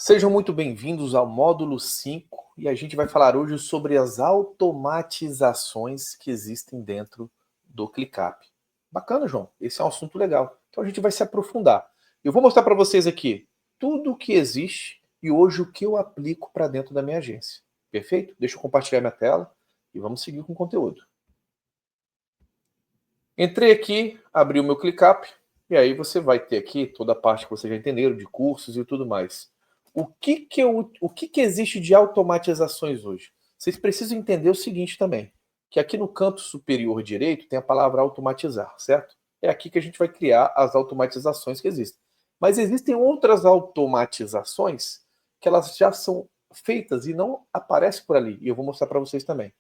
Sejam muito bem-vindos ao módulo 5 e a gente vai falar hoje sobre as automatizações que existem dentro do ClickUp. Bacana, João. Esse é um assunto legal. Então a gente vai se aprofundar. Eu vou mostrar para vocês aqui tudo o que existe e hoje o que eu aplico para dentro da minha agência. Perfeito? Deixa eu compartilhar minha tela e vamos seguir com o conteúdo. Entrei aqui, abri o meu ClickUp e aí você vai ter aqui toda a parte que vocês já entenderam de cursos e tudo mais. O que existe de automatizações hoje? Vocês precisam entender o seguinte também, que aqui no canto superior direito tem a palavra automatizar, certo? É aqui que a gente vai criar as automatizações que existem. Mas existem outras automatizações que elas já são feitas e não aparecem por ali. E eu vou mostrar para vocês também.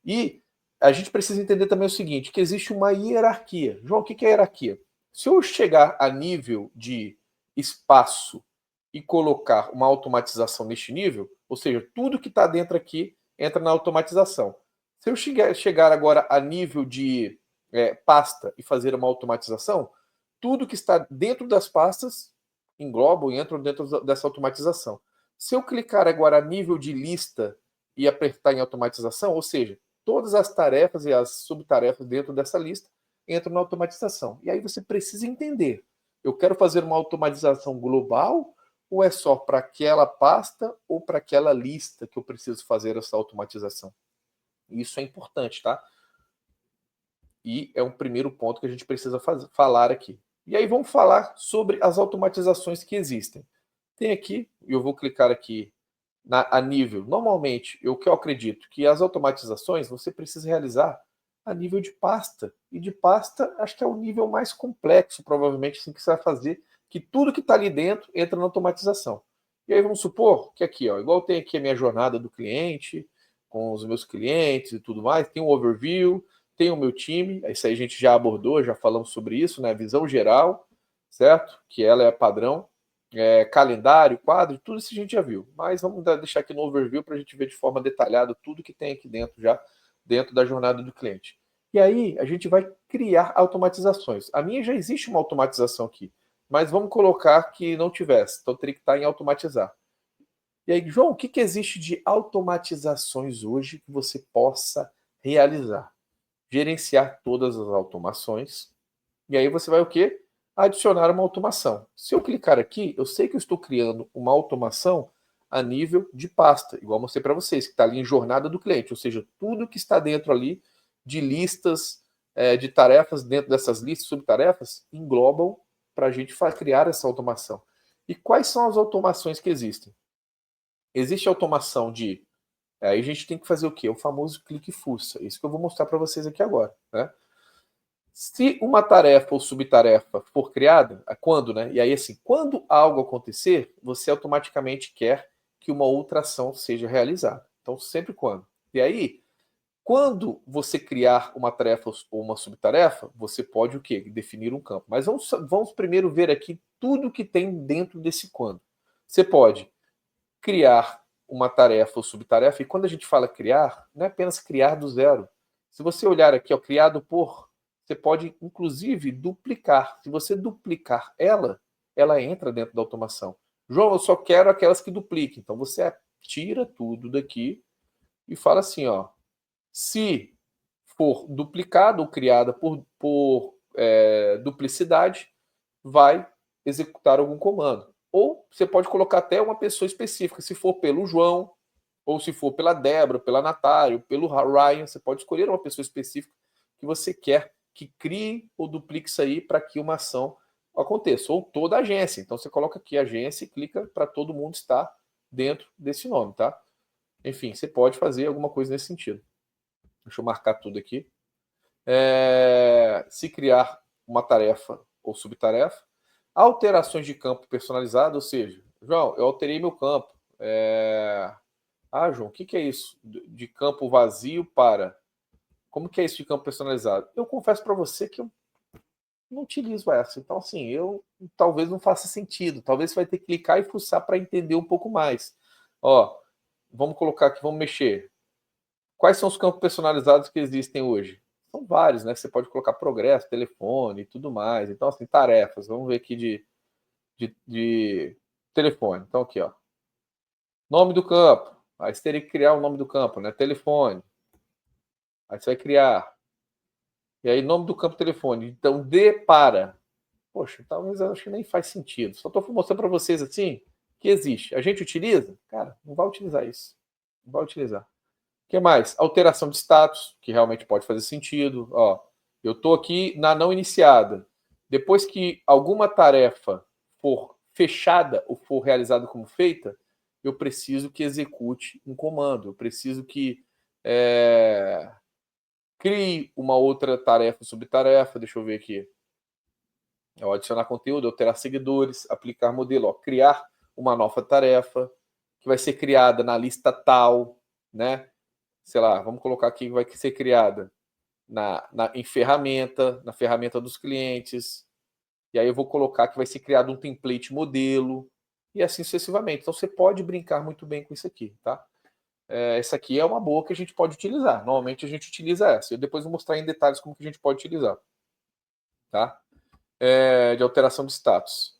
E a gente precisa entender também o seguinte, que existe uma hierarquia. João, o que é hierarquia? Se eu chegar a nível de espaço e colocar uma automatização neste nível, ou seja, tudo que está dentro aqui entra na automatização. Se eu chegar agora a nível de pasta e fazer uma automatização, tudo que está dentro das pastas engloba e entra dentro dessa automatização. Se eu clicar agora a nível de lista e apertar em automatização, ou seja, todas as tarefas e as subtarefas dentro dessa lista entram na automatização. E aí você precisa entender, eu quero fazer uma automatização global ou é só para aquela pasta ou para aquela lista que eu preciso fazer essa automatização? Isso é importante, tá? E é um primeiro ponto que a gente precisa falar aqui. E aí vamos falar sobre as automatizações que existem. Tem aqui, eu vou clicar aqui a nível, normalmente, o que eu acredito que as automatizações você precisa realizar a nível de pasta. E de pasta, acho que é o nível mais complexo, provavelmente, assim, que você vai fazer, que tudo que está ali dentro entra na automatização. E aí vamos supor que aqui, ó, igual tem aqui a minha jornada do cliente, com os meus clientes e tudo mais, tem um overview, tem o meu time, isso aí a gente já abordou, já falamos sobre isso, né? Visão geral, certo? Que ela é padrão. Calendário, quadro, tudo isso a gente já viu. Mas vamos deixar aqui no overview para a gente ver de forma detalhada tudo que tem aqui dentro já, dentro da jornada do cliente. E aí a gente vai criar automatizações. A minha já existe uma automatização aqui, mas vamos colocar que não tivesse, então teria que estar em automatizar. E aí, João, o que existe de automatizações hoje que você possa realizar? Gerenciar todas as automações. E aí você vai o quê? Adicionar uma automação. Se eu clicar aqui, eu sei que eu estou criando uma automação a nível de pasta, igual eu mostrei para vocês, que está ali em jornada do cliente, ou seja, tudo que está dentro ali de listas de tarefas, dentro dessas listas, subtarefas, englobam para a gente criar essa automação. E quais são as automações que existem? Existe automação de... aí a gente tem que fazer o quê? O famoso clique fuça. Isso que eu vou mostrar para vocês aqui agora, né? Se uma tarefa ou subtarefa for criada, quando, né? E aí, assim, quando algo acontecer, você automaticamente quer que uma outra ação seja realizada. Então, sempre quando. E aí, quando você criar uma tarefa ou uma subtarefa, você pode o quê? Definir um campo. Mas vamos primeiro ver aqui tudo que tem dentro desse quando. Você pode criar uma tarefa ou subtarefa, e quando a gente fala criar, não é apenas criar do zero. Se você olhar aqui, ó, criado por, você pode, inclusive, duplicar. Se você duplicar ela entra dentro da automação. João, eu só quero aquelas que dupliquem. Então, você tira tudo daqui e fala assim, ó, se for duplicada ou criada por duplicidade, vai executar algum comando. Ou você pode colocar até uma pessoa específica, se for pelo João, ou se for pela Débora, pela Natália, pelo Ryan, você pode escolher uma pessoa específica que você quer que crie ou duplique isso aí para que uma ação aconteça, ou toda a agência. Então você coloca aqui agência e clica para todo mundo estar dentro desse nome, tá? Enfim, você pode fazer alguma coisa nesse sentido. Deixa eu marcar tudo aqui. Se criar uma tarefa ou subtarefa, alterações de campo personalizado, ou seja, João, eu alterei meu campo. João, o que é isso? De campo vazio para... Como que é isso de campo personalizado? Eu confesso para você que eu não utilizo essa. Então, assim, eu talvez não faça sentido. Talvez você vai ter que clicar e fuçar para entender um pouco mais. Ó, vamos colocar aqui, vamos mexer. Quais são os campos personalizados que existem hoje? São vários, né? Você pode colocar progresso, telefone e tudo mais. Então, assim, tarefas. Vamos ver aqui de telefone. Então, aqui, ó. Nome do campo. Aí você teria que criar o nome do campo, né? Telefone. Aí você vai criar. E aí, nome do campo telefone. Então, D para. Poxa, talvez eu acho que nem faz sentido. Só estou mostrando para vocês assim que existe. A gente utiliza? Cara, não vai utilizar isso. Não vai utilizar. O que mais? Alteração de status, que realmente pode fazer sentido. Ó, eu estou aqui na não iniciada. Depois que alguma tarefa for fechada ou for realizada como feita, eu preciso que execute um comando. Eu preciso que crie uma outra tarefa, subtarefa. Deixa eu ver aqui. Eu adicionar conteúdo, alterar seguidores, aplicar modelo, ó, criar uma nova tarefa que vai ser criada na lista tal, né? Sei lá, vamos colocar aqui que vai ser criada em ferramenta, na ferramenta dos clientes. E aí eu vou colocar que vai ser criado um template modelo e assim sucessivamente. Então você pode brincar muito bem com isso aqui, tá? Essa aqui é uma boa que a gente pode utilizar. Normalmente a gente utiliza essa. Eu depois vou mostrar em detalhes como que a gente pode utilizar, tá? De alteração de status.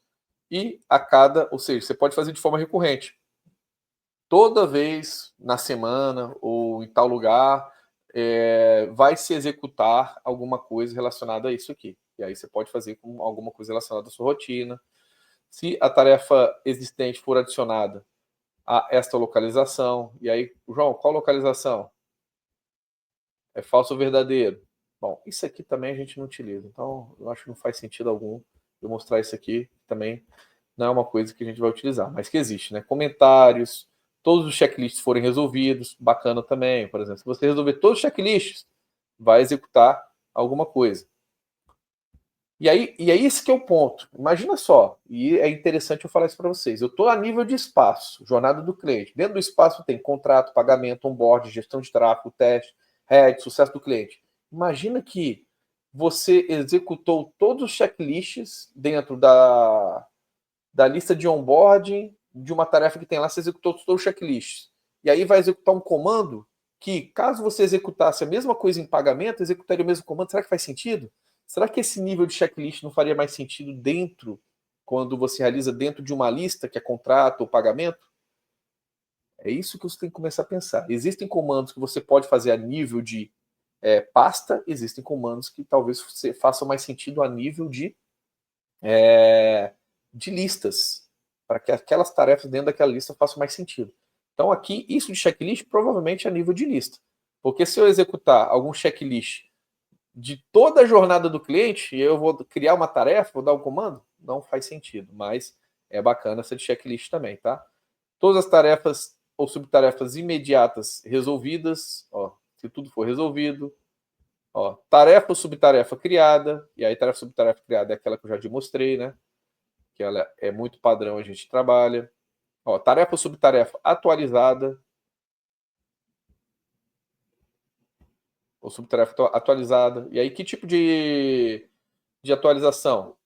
E a cada, ou seja, você pode fazer de forma recorrente. Toda vez na semana ou em tal lugar, vai se executar alguma coisa relacionada a isso aqui. E aí você pode fazer com alguma coisa relacionada à sua rotina. Se a tarefa existente for adicionada a esta localização, e aí, João, qual localização? É falso ou verdadeiro? Bom, isso aqui também a gente não utiliza. Então, eu acho que não faz sentido algum eu mostrar isso aqui. Também não é uma coisa que a gente vai utilizar, mas que existe, né? Comentários, todos os checklists forem resolvidos, bacana também. Por exemplo, se você resolver todos os checklists, vai executar alguma coisa. E aí esse que é o ponto. Imagina só, e é interessante eu falar isso para vocês. Eu estou a nível de espaço, jornada do cliente. Dentro do espaço tem contrato, pagamento, onboard, gestão de tráfego, teste, rede, sucesso do cliente. Imagina que você executou todos os checklists dentro da lista de onboarding de uma tarefa que tem lá, você executou todos os checklists. E aí vai executar um comando que, caso você executasse a mesma coisa em pagamento, executaria o mesmo comando. Será que faz sentido? Será que esse nível de checklist não faria mais sentido quando você realiza dentro de uma lista que é contrato ou pagamento? É isso que você tem que começar a pensar. Existem comandos que você pode fazer a nível de pasta, existem comandos que talvez façam mais sentido a nível de listas, para que aquelas tarefas dentro daquela lista façam mais sentido. Então, aqui, isso de checklist provavelmente é a nível de lista. Porque se eu executar algum checklist de toda a jornada do cliente, e eu vou criar uma tarefa, vou dar um comando, não faz sentido. Mas é bacana essa de checklist também, tá? Todas as tarefas ou subtarefas imediatas resolvidas, ó, se tudo for resolvido. Ó, tarefa ou subtarefa criada, e aí tarefa subtarefa criada é aquela que eu já te mostrei, né? Que ela é muito padrão, a gente trabalha. Ó, tarefa ou subtarefa atualizada. Ou subtarefa atualizada. E aí, que tipo de atualização?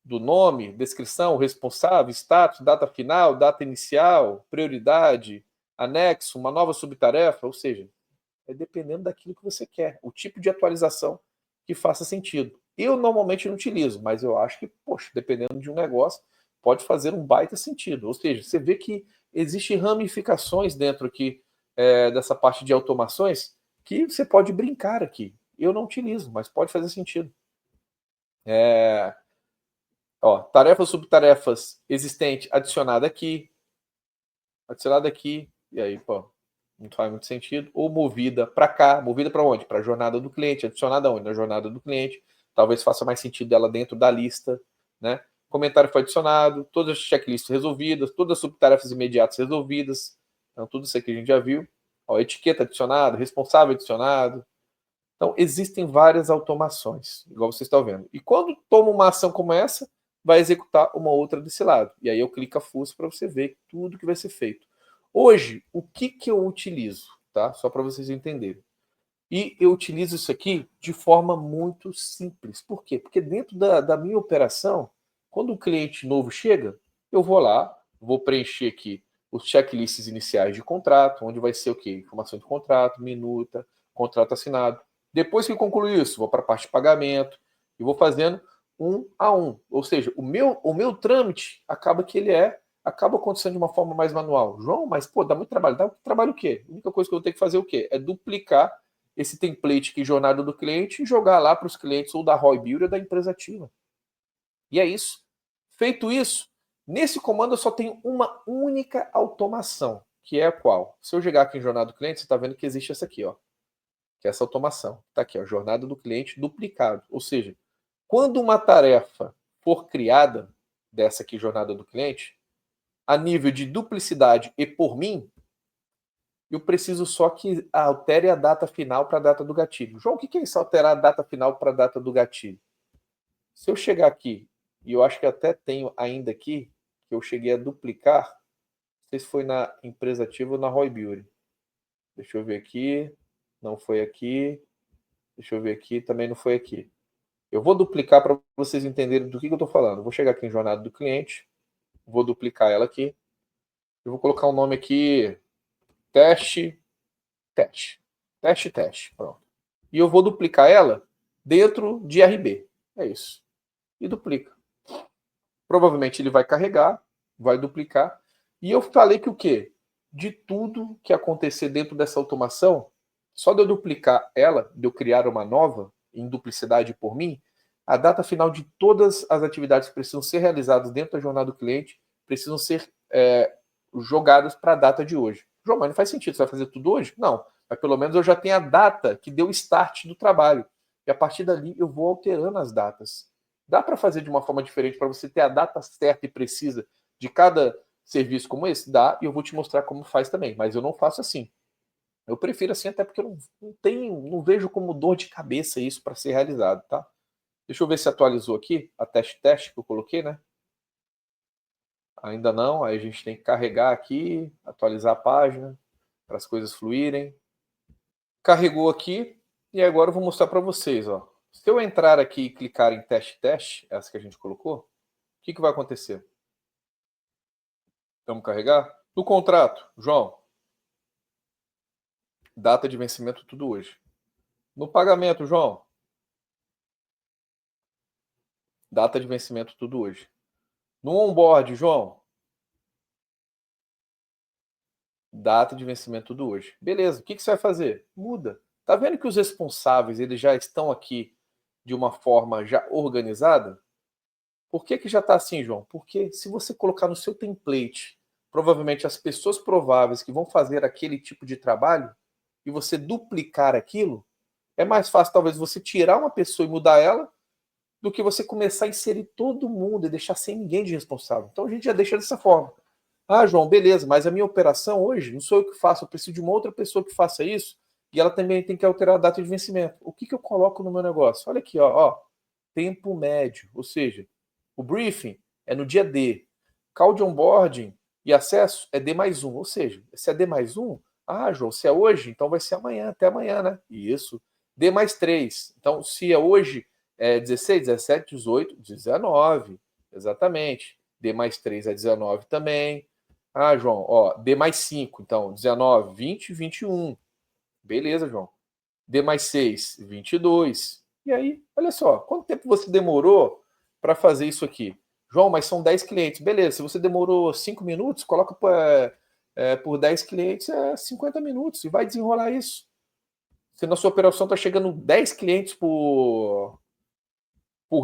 Do nome, descrição, responsável, status, data final, data inicial, prioridade, anexo, uma nova subtarefa, ou seja, é dependendo daquilo que você quer, o tipo de atualização que faça sentido. Eu normalmente não utilizo, mas eu acho que, poxa, dependendo de um negócio, pode fazer um baita sentido. Ou seja, você vê que existem ramificações dentro aqui dessa parte de automações que você pode brincar aqui. Eu não utilizo, mas pode fazer sentido. Ó, tarefas, subtarefas existente, adicionada aqui, e aí, pô, não faz muito sentido. Ou movida para cá, movida para onde? Para a jornada do cliente, adicionada onde? Na jornada do cliente. Talvez faça mais sentido dela dentro da lista, né? Comentário foi adicionado, todas as checklists resolvidas, todas as subtarefas imediatas resolvidas. Então, tudo isso aqui a gente já viu. Ó, etiqueta adicionada, responsável adicionado. Então, existem várias automações, igual vocês estão vendo. E quando toma uma ação como essa, vai executar uma outra desse lado. E aí eu clico a fuça para você ver tudo que vai ser feito. Hoje, o que eu utilizo? Tá? Só para vocês entenderem. E eu utilizo isso aqui de forma muito simples. Por quê? Porque dentro da minha operação, quando o cliente novo chega, eu vou lá, vou preencher aqui os checklists iniciais de contrato, onde vai ser o quê? Informação de contrato, minuta, contrato assinado. Depois que concluir isso, vou para a parte de pagamento e vou fazendo um a um. Ou seja, o meu trâmite acaba que ele é acaba acontecendo de uma forma mais manual. João, mas pô, dá muito trabalho. Dá trabalho o quê? A única coisa que eu tenho que fazer é o quê? É duplicar esse template aqui, jornada do cliente, e jogar lá para os clientes ou da Roy Builder ou da empresa ativa. E é isso. Feito isso, nesse comando eu só tenho uma única automação, que é a qual? Se eu chegar aqui em jornada do cliente, você está vendo que existe essa aqui, ó, que é essa automação. Está aqui, ó, jornada do cliente duplicado. Ou seja, quando uma tarefa for criada, dessa aqui, jornada do cliente, a nível de duplicidade e por mim, eu preciso só que altere a data final para a data do gatilho. João, o que é isso, alterar a data final para a data do gatilho? Se eu chegar aqui, e eu acho que até tenho ainda aqui, que eu cheguei a duplicar, não sei se foi na empresa ativa ou na Roy Beauty. Deixa eu ver aqui, não foi aqui, deixa eu ver aqui, também não foi aqui. Eu vou duplicar para vocês entenderem do que eu estou falando. Vou chegar aqui em jornada do cliente, vou duplicar ela aqui, eu vou colocar um nome aqui, teste, pronto. E eu vou duplicar ela dentro de RB, é isso. E duplica. Provavelmente ele vai carregar, vai duplicar. E eu falei que o quê? De tudo que acontecer dentro dessa automação, só de eu duplicar ela, de eu criar uma nova, em duplicidade por mim, a data final de todas as atividades que precisam ser realizadas dentro da jornada do cliente precisam ser jogadas para a data de hoje. João, mas não faz sentido, você vai fazer tudo hoje? Não, mas pelo menos eu já tenho a data que deu o start do trabalho. E a partir dali eu vou alterando as datas. Dá para fazer de uma forma diferente para você ter a data certa e precisa de cada serviço como esse? Dá, e eu vou te mostrar como faz também, mas eu não faço assim. Eu prefiro assim até porque eu não vejo como dor de cabeça isso para ser realizado, tá? Deixa eu ver se atualizou aqui a teste que eu coloquei, né? Ainda não, aí a gente tem que carregar aqui, atualizar a página para as coisas fluírem. Carregou aqui e agora eu vou mostrar para vocês, ó. Se eu entrar aqui e clicar em teste, essa que a gente colocou, o que vai acontecer? Vamos carregar? No contrato, João, data de vencimento tudo hoje. No pagamento, João, data de vencimento tudo hoje. No onboard, João, data de vencimento tudo hoje. Beleza, o que você vai fazer? Muda. Tá vendo que os responsáveis eles já estão aqui de uma forma já organizada? Por que já está assim, João? Porque se você colocar no seu template, provavelmente as pessoas prováveis que vão fazer aquele tipo de trabalho, e você duplicar aquilo, é mais fácil talvez você tirar uma pessoa e mudar ela, do que você começar a inserir todo mundo e deixar sem ninguém de responsável. Então a gente já deixa dessa forma. Ah, João, beleza, mas a minha operação hoje não sou eu que faço, eu preciso de uma outra pessoa que faça isso, e ela também tem que alterar a data de vencimento. O que eu coloco no meu negócio? Olha aqui, ó, tempo médio, ou seja, o briefing é no dia D. Call de onboarding e acesso é D mais um. Ou seja, se é D mais um, ah, João, se é hoje, então vai ser amanhã, até amanhã, né? Isso. D mais 3. Então, se é hoje, é 16, 17, 18, 19. Exatamente. D mais 3 é 19 também. Ah, João, ó, D mais 5. Então, 19, 20, 21. Beleza, João. D mais 6, 22. E aí, olha só, quanto tempo você demorou para fazer isso aqui? João, mas são 10 clientes. Beleza, se você demorou 5 minutos, coloca por 10 clientes, é 50 minutos e vai desenrolar isso. Se na sua operação está chegando 10 clientes por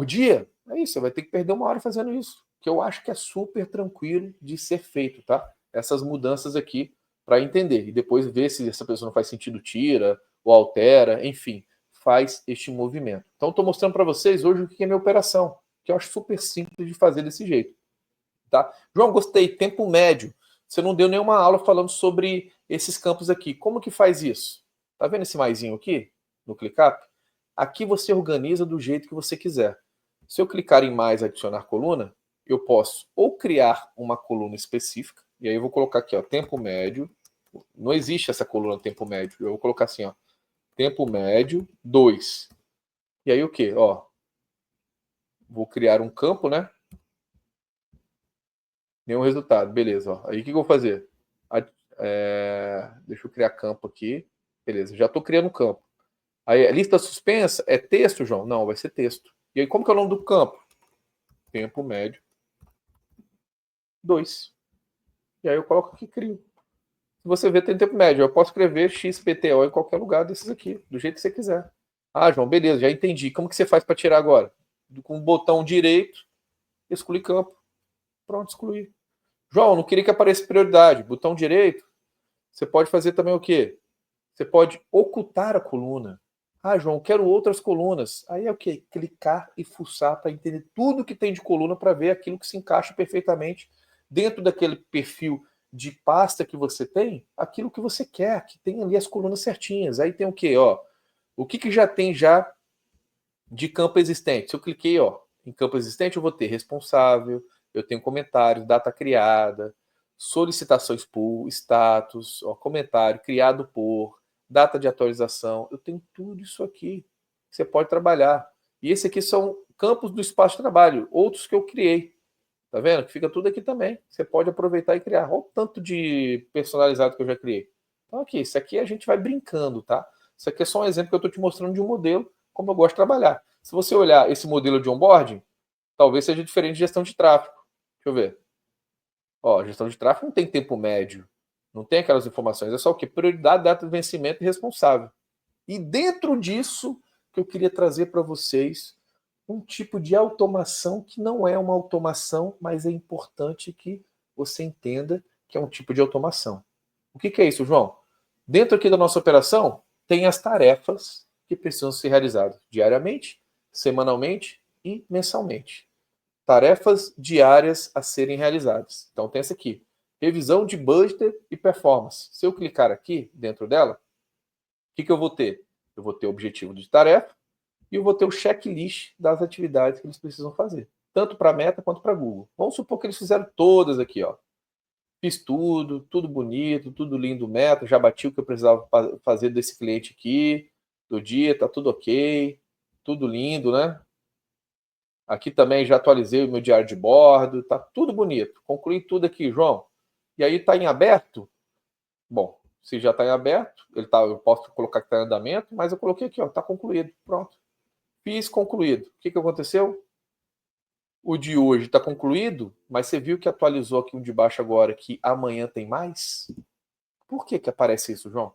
dia, é isso, você vai ter que perder uma hora fazendo isso. Que eu acho que é super tranquilo de ser feito, tá? Essas mudanças aqui para entender. E depois ver se essa pessoa não faz sentido, tira ou altera, enfim, faz este movimento. Então, estou mostrando para vocês hoje o que é minha operação, que eu acho super simples de fazer desse jeito. Tá? João, gostei. Tempo médio. Você não deu nenhuma aula falando sobre esses campos aqui. Como que faz isso? Tá vendo esse maisinho aqui no ClickUp? Aqui você organiza do jeito que você quiser. Se eu clicar em mais adicionar coluna, eu posso ou criar uma coluna específica, e aí eu vou colocar aqui, ó, tempo médio. Não existe essa coluna tempo médio. Eu vou colocar assim, ó, tempo médio 2. E aí o que? Ó, vou criar um campo, né? Nenhum resultado. Beleza, ó. Aí o que eu vou fazer? Deixa eu criar campo aqui. Beleza, já estou criando campo. Aí a lista suspensa é texto, João? Não, vai ser texto. E aí como que é o nome do campo? Tempo médio 2. E aí eu coloco aqui, crio. Se você ver, tem tempo médio. Eu posso escrever XPTO em qualquer lugar desses aqui, do jeito que você quiser. Ah, João, beleza, já entendi. Como que você faz para tirar agora? Com o botão direito, excluir campo. Pronto, excluir. João, não queria que aparecesse prioridade. Botão direito, você pode fazer também o quê? Você pode ocultar a coluna. Ah, João, quero outras colunas. Aí é o quê? Clicar e fuçar para entender tudo que tem de coluna para ver aquilo que se encaixa perfeitamente dentro daquele perfil de pasta que você tem, aquilo que você quer, que tem ali as colunas certinhas. Aí tem o quê? Ó, o que já tem já de campo existente? Se eu cliquei em campo existente, eu vou ter responsável, eu tenho comentários, data criada, solicitações pull, status, comentário criado por, data de atualização. Eu tenho tudo isso aqui. Você pode trabalhar. E esse aqui são campos do espaço de trabalho, outros que eu criei. Tá vendo? Fica tudo aqui também. Você pode aproveitar e criar. Olha o tanto de personalizado que eu já criei. Então aqui, isso aqui a gente vai brincando, tá? Isso aqui é só um exemplo que eu estou te mostrando de um modelo, como eu gosto de trabalhar. Se você olhar esse modelo de onboarding, talvez seja diferente de gestão de tráfego. Deixa eu ver. Ó, gestão de tráfego não tem tempo médio. Não tem aquelas informações. É só o quê? Prioridade, data de vencimento e responsável. E dentro disso, que eu queria trazer para vocês um tipo de automação que não é uma automação, mas é importante que você entenda que é um tipo de automação. O que é isso, João? Dentro aqui da nossa operação, tem as tarefas que precisam ser realizadas diariamente, semanalmente e mensalmente. Tarefas diárias a serem realizadas. Então tem essa aqui, revisão de budget e performance. Se eu clicar aqui dentro dela, o que eu vou ter? Eu vou ter o objetivo de tarefa e eu vou ter o checklist das atividades que eles precisam fazer, tanto para a Meta quanto para a Google. Vamos supor que eles fizeram todas aqui, ó. Fiz tudo, tudo bonito, tudo lindo, Meta, já bati o que eu precisava fazer desse cliente aqui, do dia, tá tudo ok, tudo lindo, né? Aqui também já atualizei o meu diário de bordo, tá tudo bonito. Concluí tudo aqui, João. E aí tá em aberto? Bom, se já está em aberto, eu posso colocar que está em andamento, mas eu coloquei aqui, ó, está concluído, pronto. Fiz concluído. O que aconteceu? O de hoje está concluído, mas você viu que atualizou aqui um de baixo agora que amanhã tem mais? Por que aparece isso, João?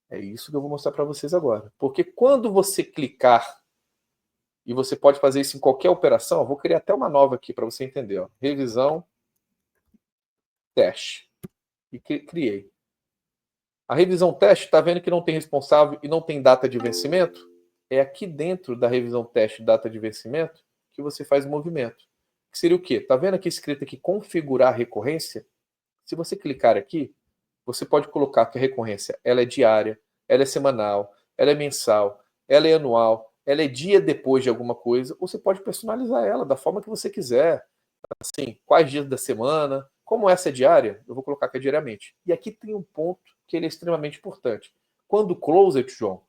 É isso que eu vou mostrar para vocês agora. Porque quando você clicar, e você pode fazer isso em qualquer operação, eu vou criar até uma nova aqui para você entender. Ó. Revisão, teste. E criei. A revisão teste, está vendo que não tem responsável e não tem data de vencimento? É aqui dentro da revisão teste data de vencimento que você faz o movimento. Que seria o quê? Está vendo aqui escrito aqui configurar recorrência? Se você clicar aqui, você pode colocar que a recorrência ela é diária, ela é semanal, ela é mensal, ela é anual, ela é dia depois de alguma coisa, ou você pode personalizar ela da forma que você quiser. Assim, quais dias da semana, como essa é diária, eu vou colocar que é diariamente. E aqui tem um ponto que ele é extremamente importante. Quando closet, João,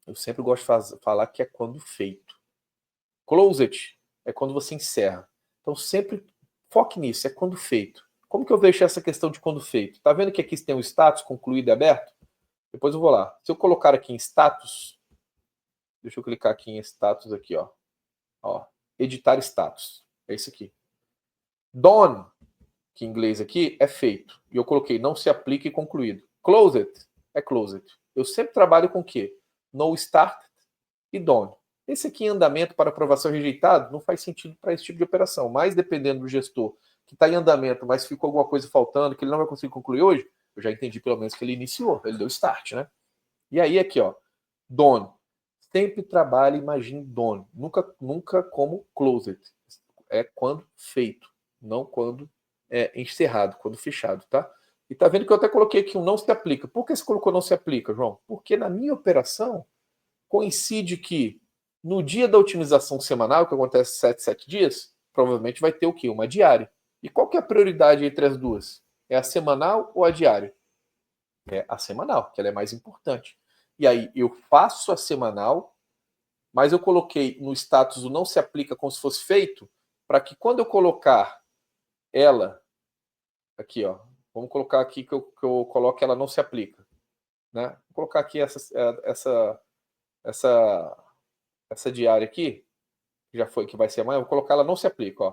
eu sempre gosto de falar que é quando feito. Closet é quando você encerra. Então sempre foque nisso, é quando feito. Como que eu vejo essa questão de quando feito? Tá vendo que aqui tem o status concluído e aberto? Depois eu vou lá. Se eu colocar aqui em status, deixa eu clicar aqui em status aqui, ó, editar status. É isso aqui. Done, que em inglês aqui é feito. E eu coloquei não se aplica e concluído. Closed é closed. Eu sempre trabalho com o quê? No started e done. Esse aqui em andamento para aprovação rejeitado não faz sentido para esse tipo de operação. Mas dependendo do gestor que está em andamento, mas ficou alguma coisa faltando, que ele não vai conseguir concluir hoje, eu já entendi pelo menos que ele iniciou, ele deu start, né? E aí aqui, ó, done. Sempre trabalhe, imagine done. Nunca como closed. É quando feito, não quando encerrado, quando fechado, tá? E tá vendo que eu até coloquei aqui um não se aplica. Por que você colocou não se aplica, João? Porque na minha operação coincide que no dia da otimização semanal, que acontece 7 dias, provavelmente vai ter o quê? Uma diária. E qual que é a prioridade entre as duas? É a semanal ou a diária? É a semanal, que ela é mais importante. E aí eu faço a semanal, mas eu coloquei no status o não se aplica como se fosse feito, para que quando eu colocar ela aqui, ó, vamos colocar aqui que eu coloque ela não se aplica, né? Vou colocar aqui essa diária aqui, que já foi, que vai ser amanhã, vou colocar ela não se aplica, ó.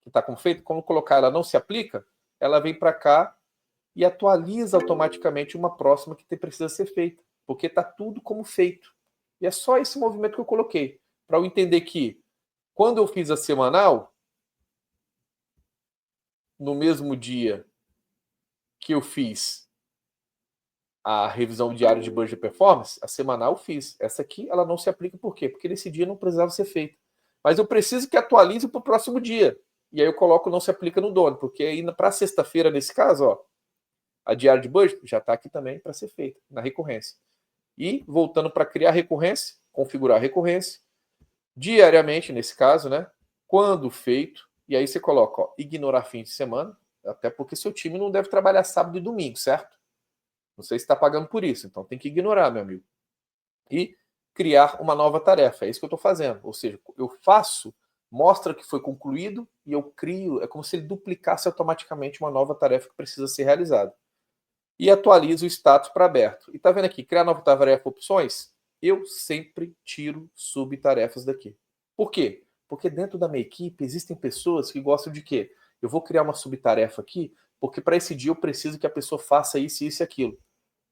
Que está como feito, como colocar ela não se aplica, ela vem para cá e atualiza automaticamente uma próxima que precisa ser feita, porque está tudo como feito. E é só esse movimento que eu coloquei, para eu entender que quando eu fiz a semanal, no mesmo dia que eu fiz a revisão diária de budget performance, a semanal eu fiz. Essa aqui, ela não se aplica por quê? Porque nesse dia não precisava ser feita. Mas eu preciso que atualize para o próximo dia. E aí eu coloco não se aplica no dono, porque aí para sexta-feira, nesse caso, ó, a diária de budget já está aqui também para ser feita, na recorrência. E voltando para criar recorrência, configurar recorrência, diariamente, nesse caso, né? Quando feito, e aí você coloca, ó, ignorar fim de semana, até porque seu time não deve trabalhar sábado e domingo, certo? Não sei se está pagando por isso, então tem que ignorar, meu amigo. E criar uma nova tarefa, é isso que eu estou fazendo. Ou seja, eu faço, mostra que foi concluído e eu crio, é como se ele duplicasse automaticamente uma nova tarefa que precisa ser realizada. E atualizo o status para aberto. E tá vendo aqui, criar nova tarefa opções? Eu sempre tiro subtarefas daqui. Por quê? Porque dentro da minha equipe existem pessoas que gostam de quê? Eu vou criar uma subtarefa aqui, porque para esse dia eu preciso que a pessoa faça isso, isso e aquilo.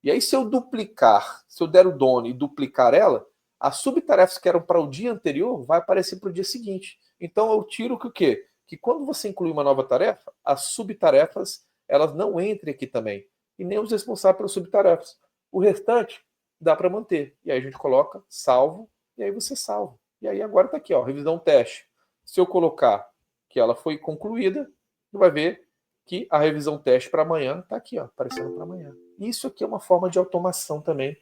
E aí, se eu duplicar, se eu der o dono e duplicar ela, as subtarefas que eram para o dia anterior vai aparecer para o dia seguinte. Então eu tiro que o quê? Que quando você inclui uma nova tarefa, as subtarefas elas não entrem aqui também. E nem os responsáveis pelas subtarefas. O restante dá para manter. E aí a gente coloca salvo, e aí você salva. E aí agora está aqui, ó, revisão teste. Se eu colocar que ela foi concluída, você vai ver que a revisão teste para amanhã está aqui, ó, aparecendo para amanhã. Isso aqui é uma forma de automação também,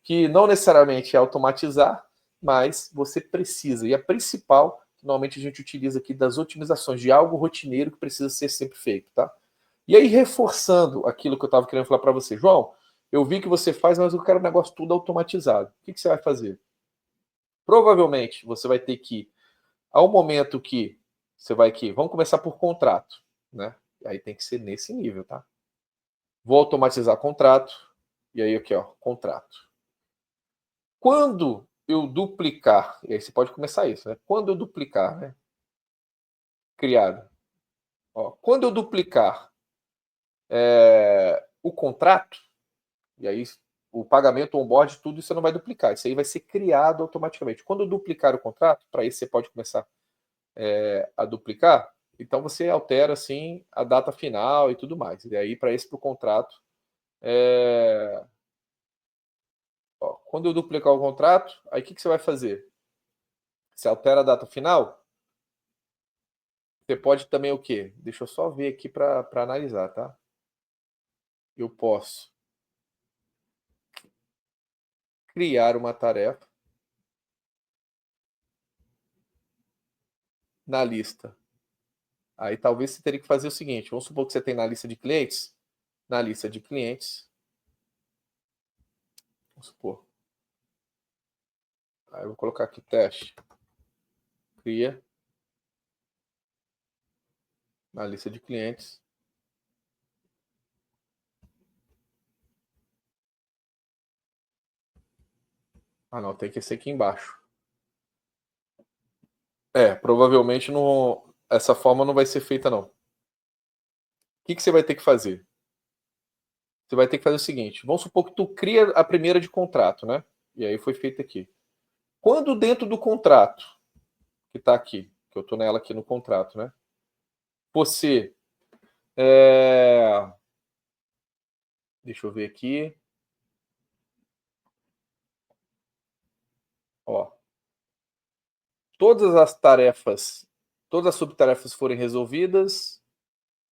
que não necessariamente é automatizar, mas você precisa. E a principal, que normalmente a gente utiliza aqui das otimizações de algo rotineiro que precisa ser sempre feito, tá? E aí, reforçando aquilo que eu estava querendo falar para você, João, eu vi que você faz, mas eu quero o negócio tudo automatizado. O que você vai fazer? Provavelmente você vai ter que, ao momento que você vai aqui, vamos começar por contrato, né? Aí tem que ser nesse nível, tá? Vou automatizar contrato. E aí aqui, ó, contrato. Quando eu duplicar, e aí você pode começar isso, né? Quando eu duplicar, né? Criado. Ó, quando eu duplicar o contrato, e aí o pagamento, o onboard, tudo isso você não vai duplicar. Isso aí vai ser criado automaticamente. Quando eu duplicar o contrato, para isso você pode começar a duplicar, então você altera assim a data final e tudo mais. E aí, para esse pro contrato, ó, quando eu duplicar o contrato, aí o que você vai fazer? Você altera a data final? Você pode também o quê? Deixa eu só ver aqui para analisar, tá? Eu posso criar uma tarefa na lista. Aí talvez você teria que fazer o seguinte: vamos supor que você tem na lista de clientes. Na lista de clientes, vamos supor. Aí eu vou colocar aqui teste. Cria na lista de clientes. Ah, não, tem que ser aqui embaixo. Provavelmente não, essa forma não vai ser feita, não. O que você vai ter que fazer? Você vai ter que fazer o seguinte: vamos supor que tu cria a primeira de contrato, né? E aí foi feito aqui. Quando dentro do contrato, que está aqui, que eu estou nela aqui no contrato, né? Você. Deixa eu ver aqui. Ó, todas as tarefas, todas as subtarefas forem resolvidas,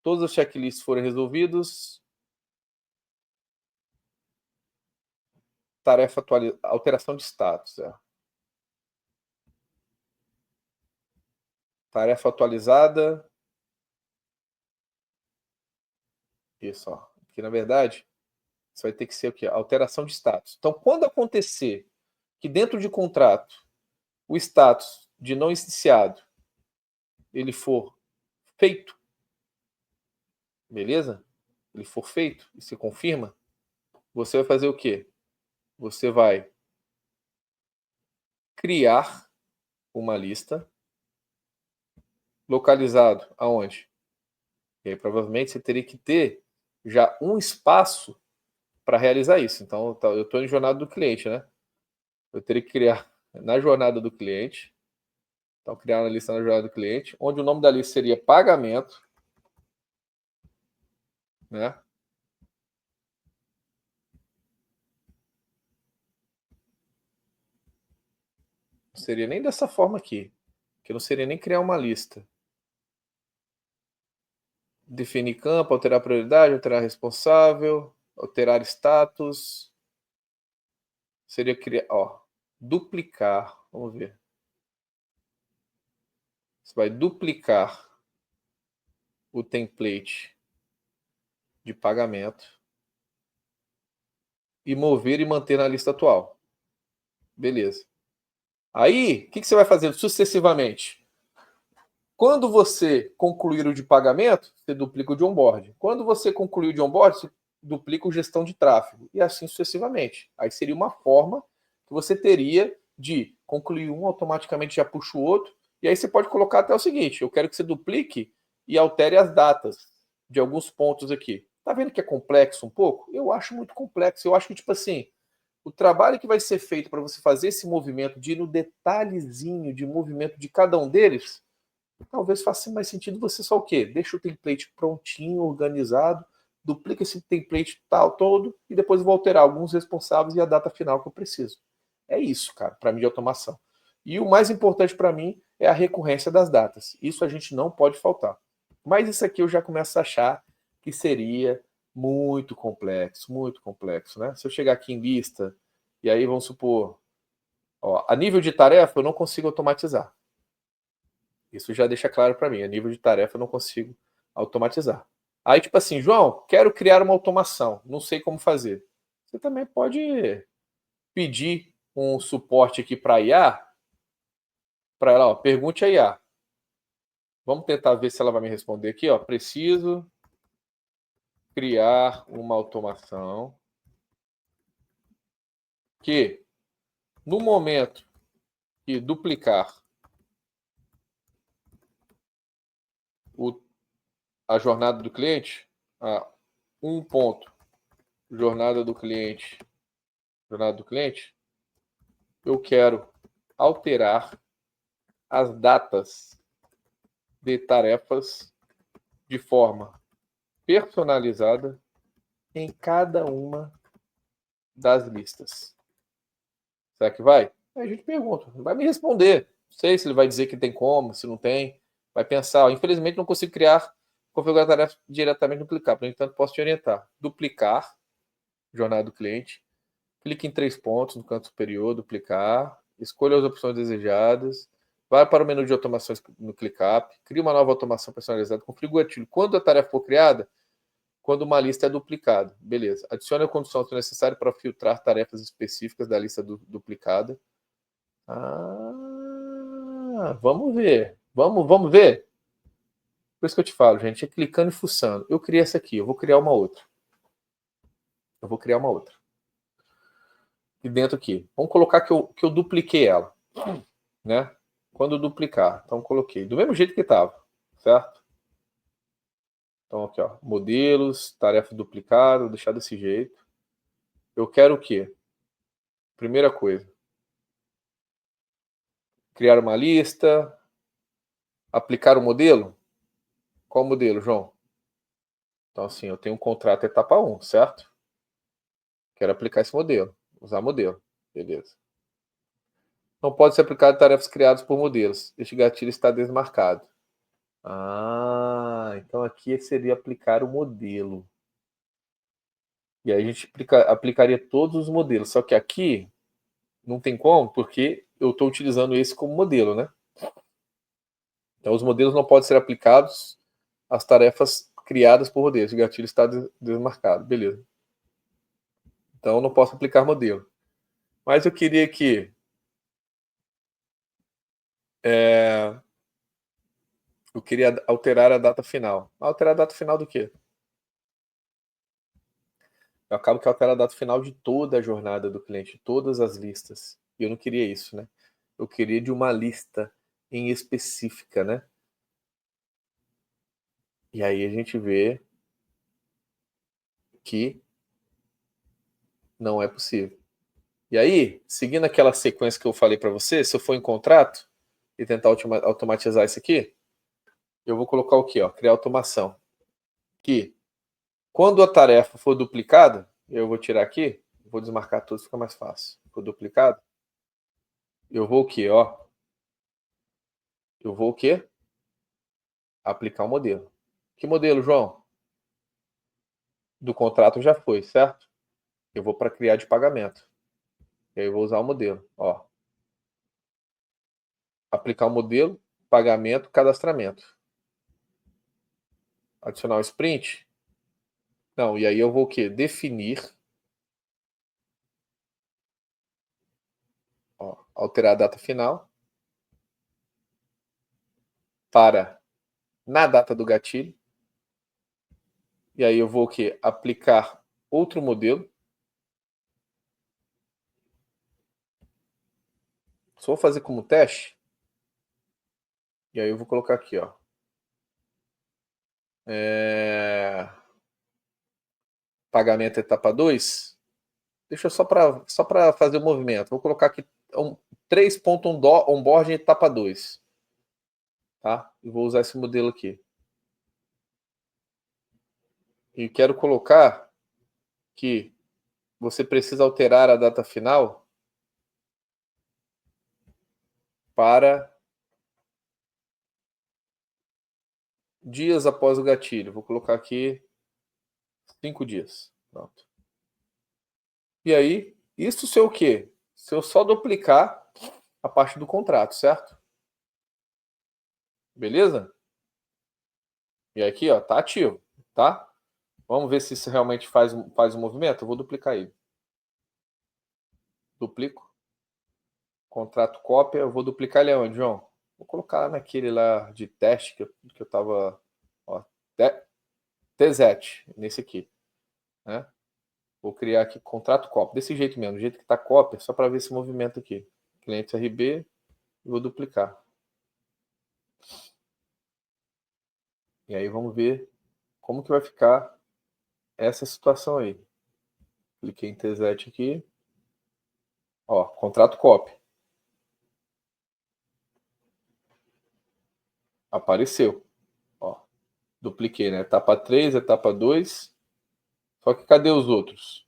todos os checklists forem resolvidos, tarefa alteração de status. Tarefa atualizada. Isso, ó. Aqui na verdade, isso vai ter que ser o quê? Alteração de status. Então, quando acontecer que dentro de contrato o status de não iniciado ele for feito, beleza? Ele for feito e se confirma, você vai fazer o quê? Você vai criar uma lista localizado aonde? E aí, provavelmente, você teria que ter já um espaço para realizar isso. Então, eu estou em jornada do cliente, né? Eu teria que criar na jornada do cliente. Então, criar uma lista na jornada do cliente, onde o nome da lista seria pagamento, né? Não seria nem dessa forma aqui, que não seria nem criar uma lista. Definir campo, alterar prioridade, alterar responsável, alterar status. Seria criar, ó, duplicar. Vamos ver. Você vai duplicar o template de pagamento e mover e manter na lista atual. Beleza. Aí, o que você vai fazendo sucessivamente? Quando você concluir o de pagamento, você duplica o de onboard. Quando você concluir o de onboard, você duplica o gestão de tráfego. E assim sucessivamente. Aí seria uma forma que você teria de concluir um, automaticamente já puxa o outro. E aí você pode colocar até o seguinte: eu quero que você duplique e altere as datas de alguns pontos aqui. Tá vendo que é complexo um pouco? Eu acho muito complexo. Eu acho que, tipo assim, o trabalho que vai ser feito para você fazer esse movimento, de ir no detalhezinho de movimento de cada um deles, talvez faça mais sentido você só o quê? Deixa o template prontinho, organizado, duplica esse template tal todo e depois eu vou alterar alguns responsáveis e a data final que eu preciso. É isso, cara, para mim de automação. E o mais importante para mim é a recorrência das datas. Isso a gente não pode faltar. Mas isso aqui eu já começo a achar que seria muito complexo, né? Se eu chegar aqui em lista e aí vamos supor, ó, a nível de tarefa eu não consigo automatizar. Isso já deixa claro para mim. A nível de tarefa eu não consigo automatizar. Aí, tipo assim, João, quero criar uma automação, não sei como fazer. Você também pode pedir um suporte aqui para a IA, para ela, ó, pergunte a IA. Vamos tentar ver se ela vai me responder aqui, ó. Preciso criar uma automação que, no momento que duplicar o, a jornada do cliente, a um ponto, jornada do cliente, eu quero alterar as datas de tarefas de forma personalizada em cada uma das listas. Será que vai? Aí a gente pergunta, vai me responder. Não sei se ele vai dizer que tem como, se não tem. Vai pensar, infelizmente não consigo configurar tarefas diretamente no ClickUp, no entanto posso te orientar. Duplicar, jornada do cliente, clique em 3 pontos no canto superior, duplicar, escolha as opções desejadas, vai para o menu de automações no ClickUp, cria uma nova automação personalizada, configure o gatilho. Quando a tarefa for criada, quando uma lista é duplicada. Beleza. Adicione a condição necessária para filtrar tarefas específicas da lista duplicada. Vamos ver. Vamos ver. Por isso que eu te falo, gente, é clicando e fuçando. Eu criei essa aqui, eu vou criar uma outra. E dentro aqui. Vamos colocar que eu dupliquei ela. Né? Quando duplicar. Então coloquei. Do mesmo jeito que estava. Certo? Então aqui, ó. Modelos, tarefa duplicada, vou deixar desse jeito. Eu quero o quê? Primeira coisa. Criar uma lista. Aplicar o modelo? Qual modelo, João? Então, assim, eu tenho um contrato etapa 1, certo? Quero aplicar esse modelo. Usar modelo. Beleza. Não pode ser aplicado tarefas criadas por modelos. Este gatilho está desmarcado. Então aqui seria aplicar o modelo. E aí a gente aplicaria todos os modelos. Só que aqui não tem como, porque eu estou utilizando esse como modelo, né? Então os modelos não podem ser aplicados às tarefas criadas por modelos. O gatilho está desmarcado. Beleza. Então eu não posso aplicar modelo. Mas eu queria que eu queria alterar a data final. Alterar a data final do quê? Eu acabo que altera a data final de toda a jornada do cliente, todas as listas. E eu não queria isso, né? Eu queria de uma lista em específica, né? E aí a gente vê que não é possível. E aí, seguindo aquela sequência que eu falei para você, se eu for em contrato e tentar automatizar isso aqui, eu vou colocar o quê? Ó, criar automação. Que quando a tarefa for duplicada, eu vou tirar aqui, vou desmarcar tudo, fica mais fácil. For duplicado, eu vou o quê? Ó, eu vou o quê? Aplicar o modelo. Que modelo, João? Do contrato já foi, certo? Eu vou para criar de pagamento. E aí eu vou usar o modelo. Ó, aplicar o modelo, pagamento, cadastramento. Adicionar o sprint. Não, e aí eu vou o quê? Definir. Ó, alterar a data final para na data do gatilho. E aí eu vou o quê? Aplicar outro modelo. Só vou fazer como teste. E aí eu vou colocar aqui, ó. Pagamento etapa 2. Deixa eu só para fazer o movimento. Vou colocar aqui 3.onboard etapa 2. Tá? E vou usar esse modelo aqui. E quero colocar que você precisa alterar a data final para dias após o gatilho. Vou colocar aqui 5 dias. Pronto. E aí, isso se eu o quê? Se eu só duplicar a parte do contrato, certo? Beleza? E aqui, ó, tá ativo, tá? Vamos ver se isso realmente faz o movimento. Eu vou duplicar ele. Duplico. Contrato cópia. Eu vou duplicar ele aonde, João? Vou colocar naquele lá de teste que eu tava... Ó, TZET, nesse aqui. Né? Vou criar aqui contrato cópia. Desse jeito mesmo, do jeito que tá cópia, só para ver esse movimento aqui. Cliente RB. E vou duplicar. E aí vamos ver como que vai ficar essa situação aí. Cliquei em TZET aqui. Ó, contrato cópia. Apareceu. Ó, dupliquei, né? Etapa 3, etapa 2. Só que cadê os outros?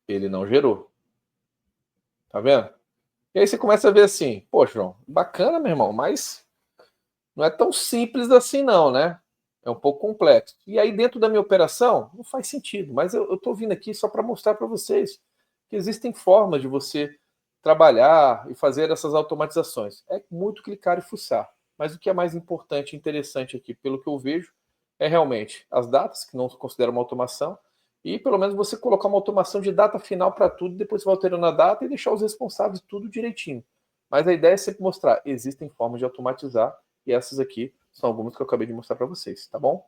Ele não gerou. Tá vendo? E aí você começa a ver assim, poxa, João, bacana, meu irmão, mas não é tão simples assim não, né? É um pouco complexo. E aí dentro da minha operação, não faz sentido, mas eu estou vindo aqui só para mostrar para vocês que existem formas de você trabalhar e fazer essas automatizações. É muito clicar e fuçar. Mas o que é mais importante e interessante aqui, pelo que eu vejo, é realmente as datas, que não se considera uma automação, e pelo menos você colocar uma automação de data final para tudo, depois você vai alterando a data e deixar os responsáveis tudo direitinho. Mas a ideia é sempre mostrar, existem formas de automatizar, e essas aqui são algumas que eu acabei de mostrar para vocês, tá bom?